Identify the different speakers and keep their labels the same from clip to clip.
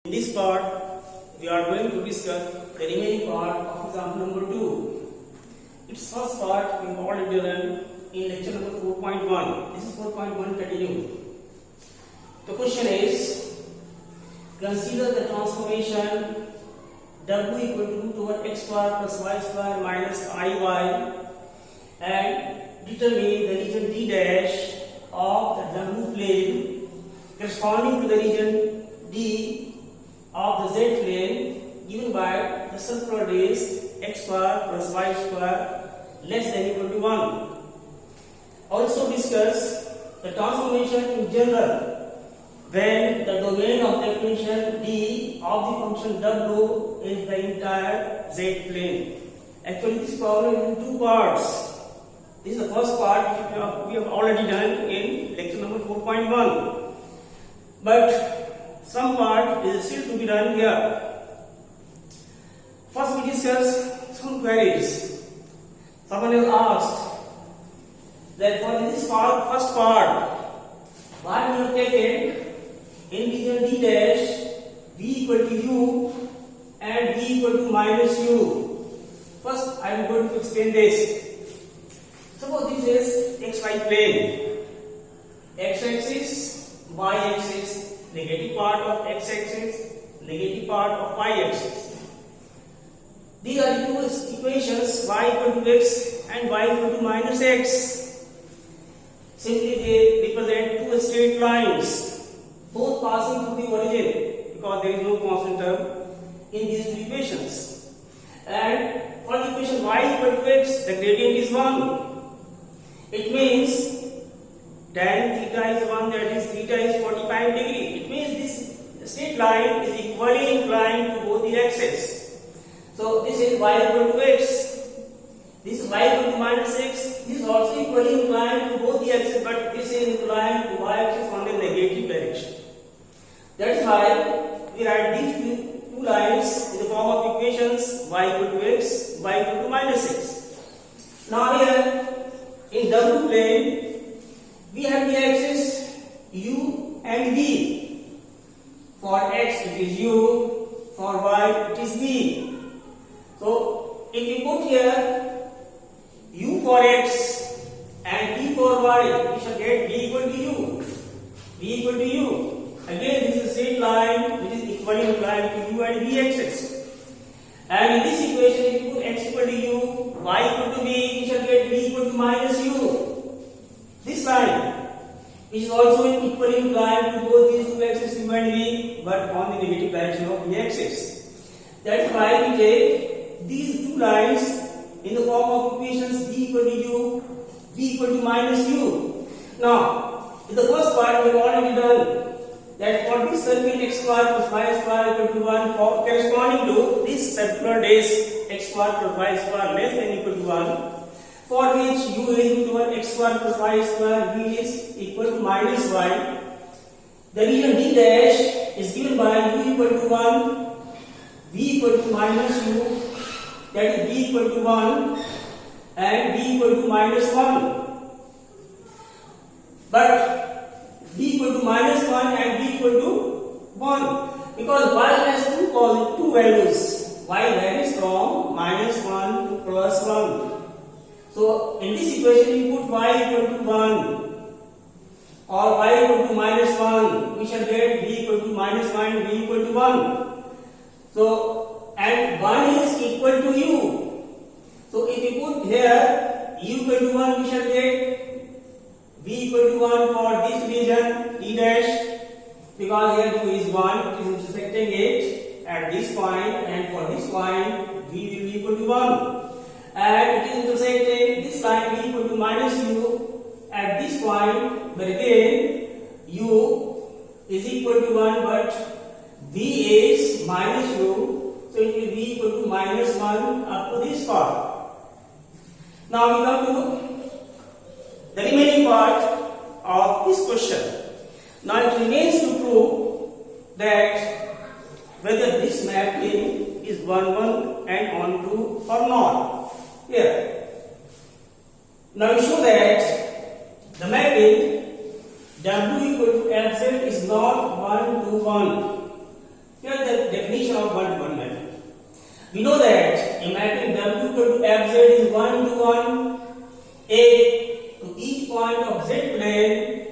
Speaker 1: In this part, we are going to discuss the remaining part of example number 2. Its first part we have already done in lecture number 4.1. This is 4.1 continue. The question is, consider the transformation w equal to root over x square plus y square minus iy and determine the region d dash of the w plane corresponding to the region d of the z plane given by the circular disc x square plus y square less than or equal to 1. Also discuss the transformation in general when the domain of definition d of the function w is the entire z plane. Actually, this problem is in two parts. This is the first part which we have already done in lecture number 4.1. But some part is still to be done here. First we discuss some queries. Someone has asked that for this first part, why we have taken in region d dash v equal to u and v equal to minus u. First I am going to explain this. Suppose this is xy plane, x-axis, y-axis, negative part of x-axis, negative part of y-axis. These are the two equations, y equal to x and y equal to minus x. Simply they represent two straight lines, both passing through the origin, because there is no constant term in these two equations. And for the equation y equal to x, the gradient is 1. It means tan theta is 1, that is theta is 45 degree. It means this straight line is equally inclined to both the axes. So this is y equal to x. This is y equal to minus x. This is also equally inclined to both the axes, but this is inclined to y axis on the negative direction. That is why we write these two lines in the form of equations y equal to x, y equal to minus x. Now here in w plane, we have the axis u and v. For x it is u, for y it is v. So if we put here u for x and v for y, we shall get v equal to u. V equal to u. Again, this is the same line which is equally inclined to u and v axis. And in this equation, if you put x equal to u, y equal to v, we shall get v equal to minus u. This line, which is also equally inclined to both these two axes u and v, but on the negative direction of the axis. That is why we take these two lines in the form of equations v equal to u, v equal to minus u. Now, in the first part, we have already done that for this circle x square plus y square equal to 1, for corresponding to this circular disc x square plus y square less than equal to 1, for which u is equal to 1 x square plus y square, v is equal to minus y. The region d dash is given by u equal to 1, v equal to minus u, that is v equal to 1 and v equal to minus 1. But v equal to minus 1 and v equal to 1, because y has two values. Y varies from minus 1 to plus 1. So in this equation we put y equal to 1 or y equal to minus 1, we shall get v equal to minus 1, v equal to 1. So and 1 is equal to u. So if we put here u equal to 1, we shall get v equal to 1 for this region d dash, because here u is 1, it is intersecting it at this point, and for this point v will be equal to 1, and it is intersecting this line v equal to minus u at this point, but again u is equal to 1 but v is minus u, so it will be equal to minus 1 up to this part. Now we come to the remaining part of this question. Now it remains to prove that whether this mapping is 1 1 and on 2 or not. Here. Now we show that the mapping w equal to fz is not 1 to 1. Here We know that a mapping W equal to Fz is 1 to 1. If to each point of Z plane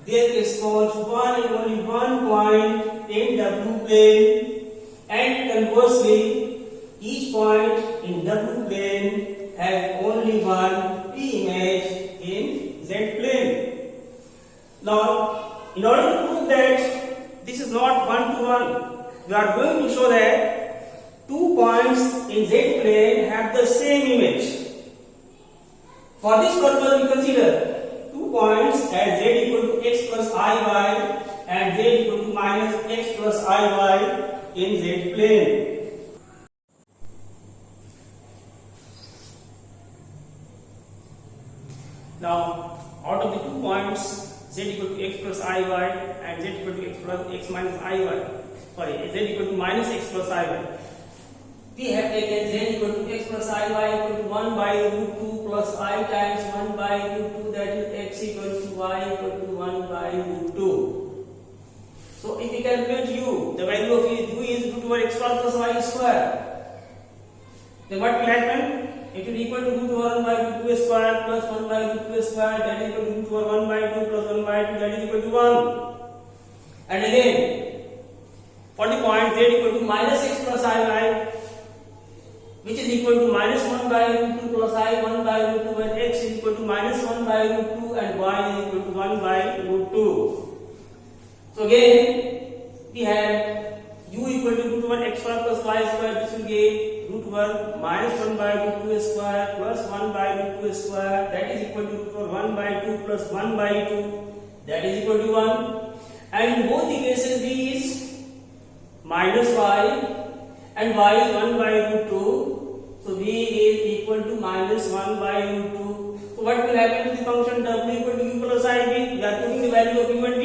Speaker 1: there corresponds one and only one point in W plane, and conversely each point in W plane has only one P image in Z plane. Now, in order to prove that this is not 1 to 1, we are going to show that 2 points in Z plane have the same image. For this purpose, we consider 2 points as Z equal to x plus iy and Z equal to minus x plus iy in Z plane. Now, out of the 2 points Z equal to x plus iy and Z equal to x plus x minus iy, Z equal to minus x plus iy, we have taken Z equal to x plus iy equal to 1 by root 2 plus I times 1 by root 2, that is x equal to y equal to 1 by root 2. So if we calculate u, the value of u is root over x square plus y square, then what will happen? It will equal to root over 1 by root 2 square plus 1 by root 2 square, that is equal to root over 1 by 2 plus 1 by 2, that is equal to 1. And again, for the point z equal to minus x plus iy, which is equal to minus 1 by root 2 plus I 1 by root 2, when x is equal to minus 1 by root 2 and y is equal to 1 by root 2. So again, we have u equal to root over x square plus y square, this will give root over minus 1 by root 2 square plus 1 by root 2 square, that is equal to root over 1 by 2 plus 1 by 2, that is equal to 1. And in both the cases v is minus y and y is 1 by root 2. So v is equal to minus 1 by root 2. So what will happen to the function w equal to u plus iv? We are putting the value of u and v.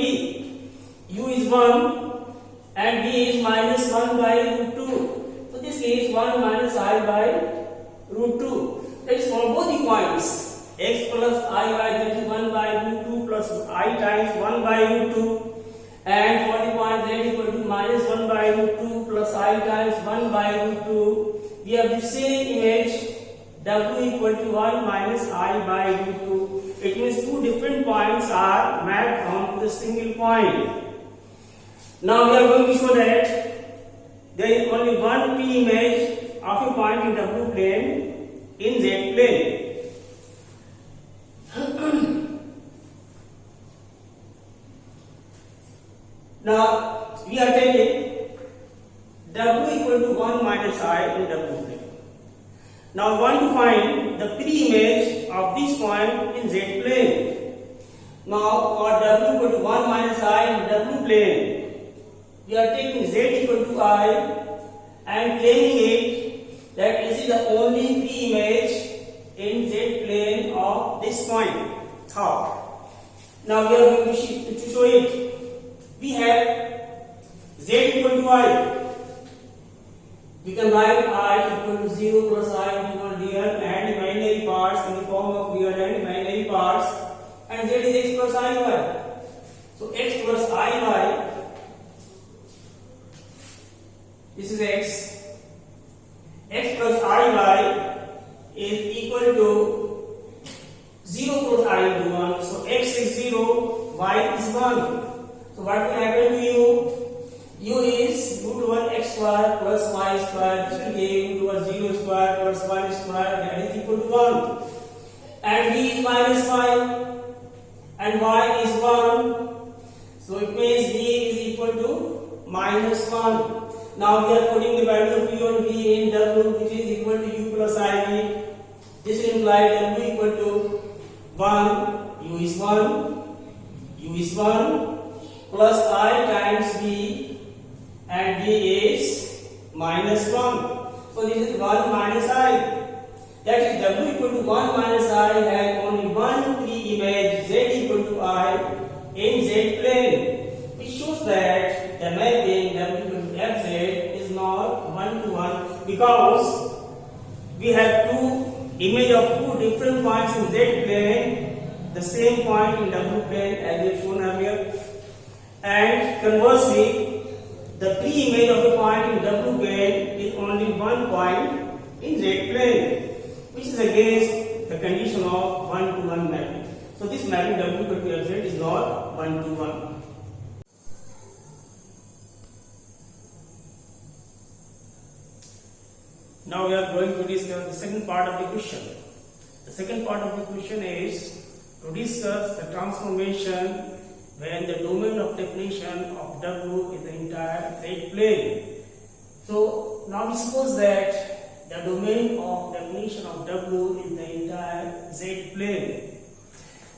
Speaker 1: U is 1 and v is minus 1 by root 2. So this is 1 minus I by root 2. That is for both the points x plus iy, that is 1 by root 2 plus I times 1 by root 2. And for the point z equal to minus 1 by root 2 plus I times 1 by root 2, we have the same image w equal to 1 minus I by root 2. It means two different points are mapped onto the single point. Now we are going to show that there is only one P image of a point in W plane in Z plane. Now we are taking W equal to 1 minus I in W plane. Now we want to find the P image of this point in Z plane. Now for W equal to 1 minus I in W plane, we are taking Z equal to I and claiming it that this is the only P image in Z plane of this point. How? Now we are going to show it. We have Z equal to I. We can write I equal to 0 plus I equal to real and imaginary parts in the form of real and imaginary parts, and Z is x plus iy. So x plus iy, this is x. X plus iy is equal to 0 plus I into 1. So x is 0, y is 1. So what will happen to u? U is root over x square plus y square. This will give root over 0 square plus 1 square, that is equal to 1. And v is minus y and y is 1. So it means v is equal to minus 1. Now we are putting the value of u and v in w, which is equal to u plus iv. This will imply w equal to 1, u is 1 plus I times v, and v is minus 1. So this is 1 minus I. That is w equal to 1 minus I has only one P image z equal to I in Z plane, which shows that the mapping w equal to fz is not 1 to 1 because we have image of two different points in Z plane, the same point in W plane as we have shown earlier, and conversely the pre-image of the point in W plane is only one point in Z plane, which is against the condition of 1-to-1 mapping. So this mapping W equal to FZ is not 1-to-1. Now we are going to discuss the second part of the question. The second part of the question is to discuss the transformation when the domain of definition of W is the entire Z plane. So now we suppose that the domain of definition of W is the entire Z plane.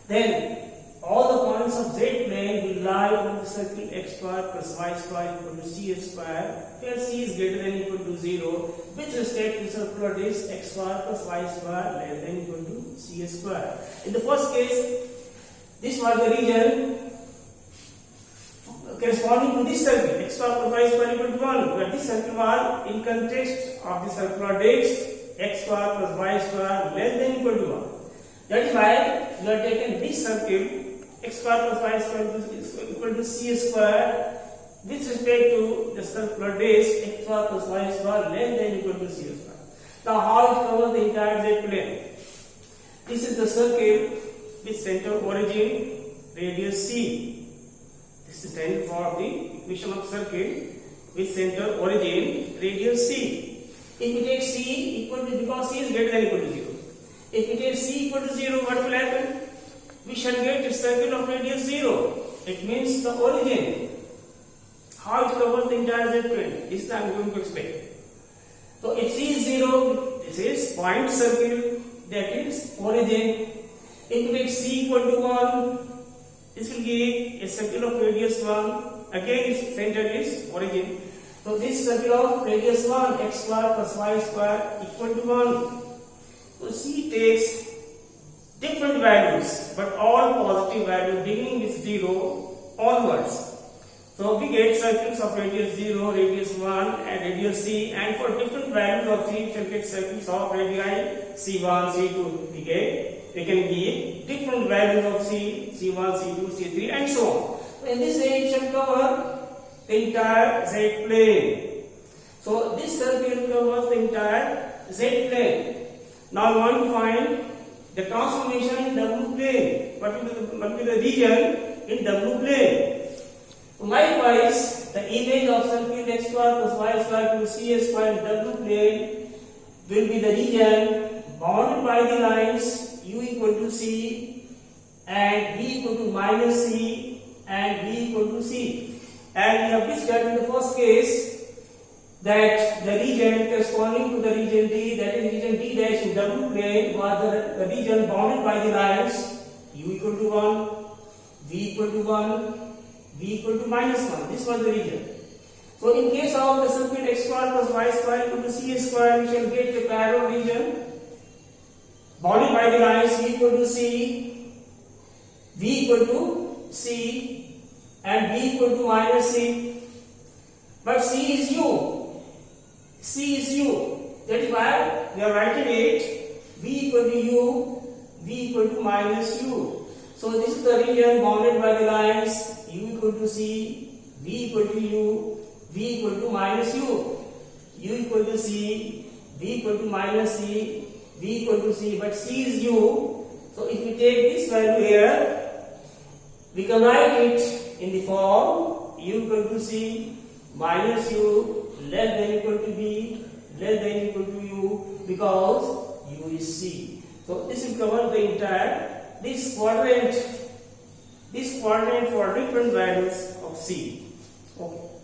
Speaker 1: Then all the points of Z plane will lie on the circle x square plus y square equal to c square, where c is greater than or equal to 0 with respect to circular disk x square plus y square less than or equal to c square. In the first case, this was the region corresponding to this circle x square plus y square equal to 1, where this circle was in context of the circular disk x square plus y square less than or equal to 1. That is why we have taken this circle x square plus y square is equal to c square with respect to the circular disk x square plus y square less than or equal to c square. Now how it covers the entire Z plane? This is the circle with center origin radius c. This is standard for the equation of circle with center origin radius c. If we take c equal to, because c is greater than or equal to 0, if we take c equal to 0, what will happen? We shall get a circle of radius 0. It means the origin. How it covers the entire Z plane? This I am going to explain. So if c is 0, this is point circle, that is origin. If we take c equal to 1, this will give a circle of radius 1. Again its center is origin. So this circle of radius 1 x square plus y square equal to 1. So c takes different values, but all positive values beginning with 0 onwards. So we get circles of radius 0, radius 1 and radius c, and for different values of c we shall get circles of radii c1, c2. We can give different values of c, c1, c2, c3 and so on. So in this way it shall cover the entire Z plane. So this circle covers the entire Z plane. Now we want to find the transformation in W plane, particular region in W plane. So likewise, the image of circle x square plus y square to c square in W plane will be the region bounded by the lines u equal to c and v equal to minus c and v equal to c. And we have discussed in the first case that the region corresponding to the region D, that is region D dash in W plane, was the region bounded by the lines u equal to 1, v equal to 1, v equal to minus 1. This was the region. So in case of the circle x square plus y square equal to c square, we shall get the parallel region bounded by the lines u equal to c, v equal to c and v equal to minus c. But c is u. C is u. That is why we are writing it v equal to u, v equal to minus u. So this is the region bounded by the lines u equal to c, v equal to u, v equal to minus u. U equal to c, v equal to minus c, v equal to c, but c is u. So if we take this value here, we can write it in the form u equal to c minus u less than equal to v less than equal to u, because u is c. So this will cover the entire this quadrant for different values of c. Okay.